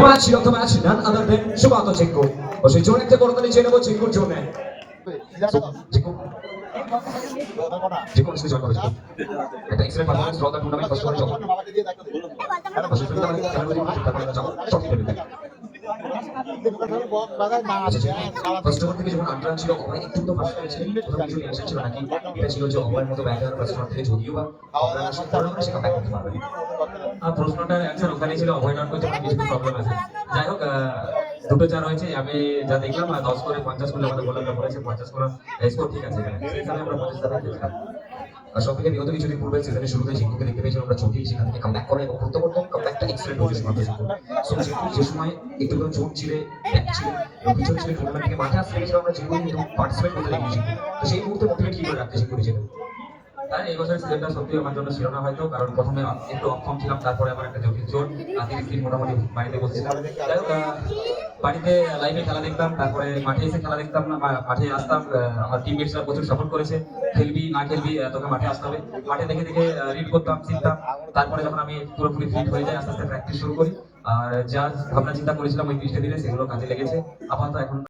match of the match, none other than Shubato Chinko. O সেই zone একটা করতে চেয়ে নেব চিঙ্কুর জোনে। চিঙ্কু চিঙ্কু মিসকে জয়েন করেছে। এটা excellent performance for the tournament first ওভারে জব। অসুবিধা মানে খেলার মধ্যে তারপরে যাব শট খেলে দিতে। ফার্স্ট ওভার থেকে যখন আন্ডার ছিল অভয় একটু তো ফার্স্ট করেছিল প্রথম কিছু টেনশন ছিল নাকি এটা ছিল যে অভয়ের মতো ব্যাটার ফার্স্ট ওভার থেকে যদিও বা অভয় আসলে পড়লো না সে কাম ব্যাক করতে পারবে প্রশ্নটার অ্যান্সার ওখানে ছিল অভয় নট করতে কিছু প্রবলেম আছে যাই হোক দুটো চার হয়েছে আমি যা দেখলাম 10 করে 50 করে আমাদের বোলাররা করেছে 50 করে স্কোর ঠিক আছে এখানে সেখানে আমরা 50 টাকা খেলছিলাম আর সবথেকে বিগত কিছুদিন পূর্বে সিজনের শুরুতে জিঙ্কুকে দেখতে পেয়েছিলাম আমরা চোখে সেখান থেকে কামব্যাক করে এবং করতে করতে কামব্যাকটা এক্সেলেন্ট হয়েছে সমাজে সো জিঙ্কু যে সময় একটু করে চোট ছিল ব্যাক ছিল এবং পিছনে ছিল টুর্নামেন্ট থেকে মাঠে আসতে গেছিলাম আমরা জিঙ্কু কিন্তু পার্টিসিপেট করতে দেখেছি তো সেই মুহূর্তে মোটিভেট কি করে রাখতে জিঙ্কু নিজেকে তাই এই বছরের সিজনটা সত্যি আমার জন্য ছিল না হয়তো কারণ প্রথমে একটু অক্ষম ছিলাম তারপরে আমার একটা জটিল চোট 30 দিন মোটামুটি বাড়িতে বসছিলাম যাই হোক বাড়িতে লাইভে খেলা দেখতাম তারপরে মাঠে এসে খেলা দেখতাম না মাঠে আসতাম আমার টিমমেটসরা প্রচুর সাপোর্ট করেছে খেলবি না খেলবি তোকে মাঠে আসতে হবে মাঠে দেখে দেখে রিড করতাম শিখতাম তারপরে যখন আমি পুরোপুরি ফিট হয়ে যাই আস্তে আস্তে প্র্যাকটিস শুরু করি আর যা ভাবনা চিন্তা করেছিলাম ওই 20 দিনে সেগুলো কাজে লেগেছে আপাতত এখন